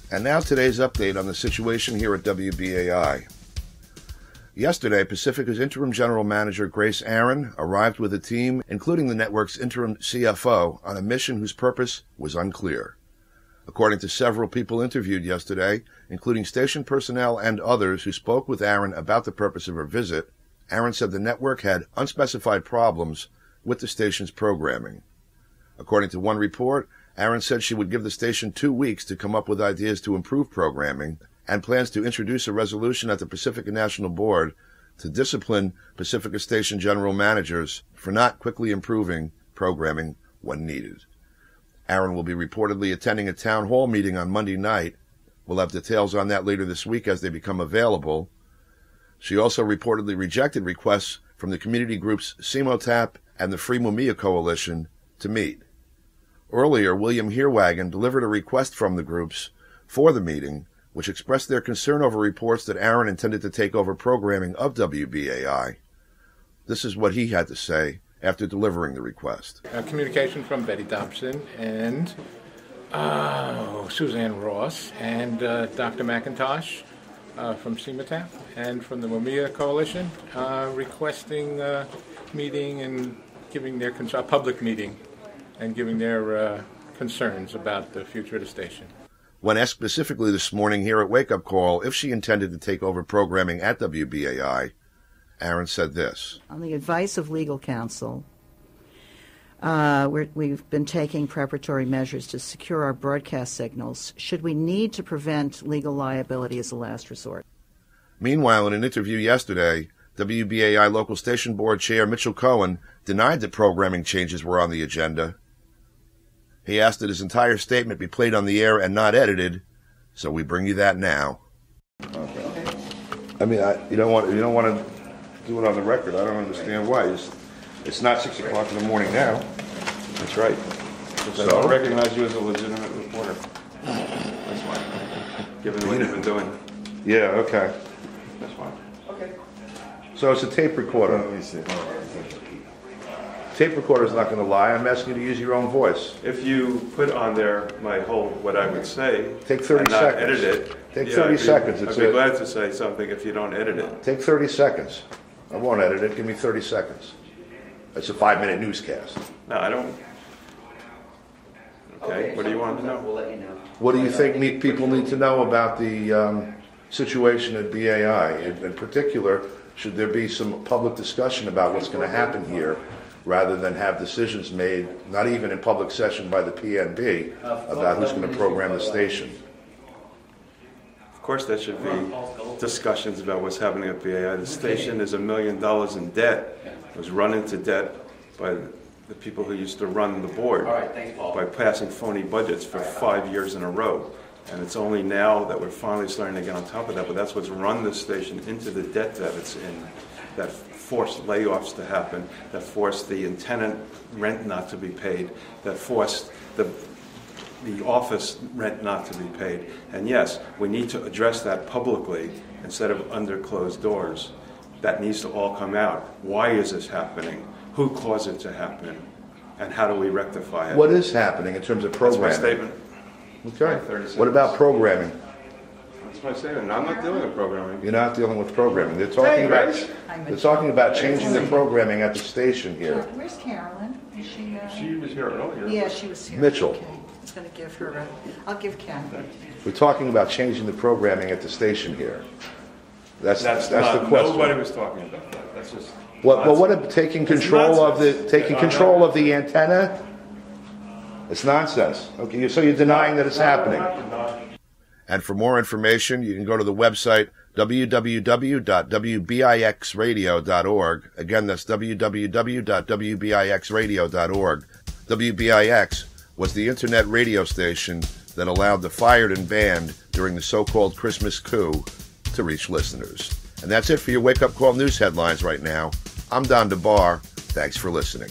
And now today's update on the situation here at WBAI. Yesterday, Pacifica's interim general manager, Grace Aaron, arrived with a team, including the network's interim CFO, on a mission whose purpose was unclear. According to several people interviewed yesterday, including station personnel and others who spoke with Aaron about the purpose of her visit, Aaron said the network had unspecified problems with the station's programming. According to one report, Aaron said she would give the station 2 weeks to come up with ideas to improve programming and plans to introduce a resolution at the Pacifica National Board to discipline Pacifica station general managers for not quickly improving programming when needed. Aaron will be reportedly attending a town hall meeting on Monday night. We'll have details on that later this week as they become available. She also reportedly rejected requests from the community groups CMOTAP and the Free Mumia Coalition to meet. Earlier, William Heerwagen delivered a request from the groups for the meeting, which expressed their concern over reports that Aaron intended to take over programming of WBAI. This is what he had to say after delivering the request. Communication from Betty Dobson and Suzanne Ross and Dr. McIntosh from CMOTAP and from the Mumia Coalition requesting a meeting and giving their public meeting and giving their concerns about the future of the station. When asked specifically this morning here at Wake Up Call if she intended to take over programming at WBAI, Aaron said this. On the advice of legal counsel, we've been taking preparatory measures to secure our broadcast signals should we need to prevent legal liability as a last resort. Meanwhile, in an interview yesterday, WBAI Local Station Board Chair Mitchell Cohen denied that programming changes were on the agenda. He asked that his entire statement be played on the air and not edited, so we bring you that now. Okay. I mean, you don't want to do it on the record. I don't understand why. It's not 6 o'clock in the morning now. That's right. So? I don't recognize you as a legitimate reporter. That's fine. Given what you've been doing. Yeah. Okay. That's fine. Okay. So it's a tape recorder. Let me see. Tape recorder is not going to lie. I'm asking you to use your own voice. If you put on there what I would say, take 30 and not seconds. Edit it. Take 30 seconds. I'd be glad to say something if you don't edit it. Take 30 seconds. I won't edit it. Give me 30 seconds. It's a 5-minute newscast. No, I don't. Okay. What do you want to know? We'll let you know. What do you think people need to know about the situation at BAI? In particular, should there be some public discussion about what's going to happen here, rather than have decisions made, not even in public session by the PNB, about who's going to program the station? Of course, there should be discussions about what's happening at BAI. The station is $1 million in debt. It was run into debt by the people who used to run the board by passing phony budgets for 5 years in a row. And it's only now that we're finally starting to get on top of that, but that's what's run the station into the debt that it's in, that forced layoffs to happen, that forced the tenant rent not to be paid, that forced the office rent not to be paid. And yes, we need to address that publicly instead of under closed doors. That needs to all come out. Why is this happening? Who caused it to happen? And how do we rectify it? What is happening in terms of programming? That's my statement. Okay. What about programming? That's my statement. I'm not dealing with programming. You're not dealing with programming. They're talking about changing the programming at the station here. Where's Carolyn? Is she? She was here earlier. Yeah, she was here. Mitchell. Okay. I was going to give her I'll give Karen. We're talking about changing the programming at the station here. That's the question. Nobody was talking about that. That's just. What taking control of the antenna? It's nonsense. Okay, so you're denying that it's happening. And for more information, you can go to the website www.wbixradio.org. Again, that's www.wbixradio.org. WBIX was the internet radio station that allowed the fired and banned during the so-called Christmas coup to reach listeners. And that's it for your Wake Up Call news headlines right now. I'm Don DeBar. Thanks for listening.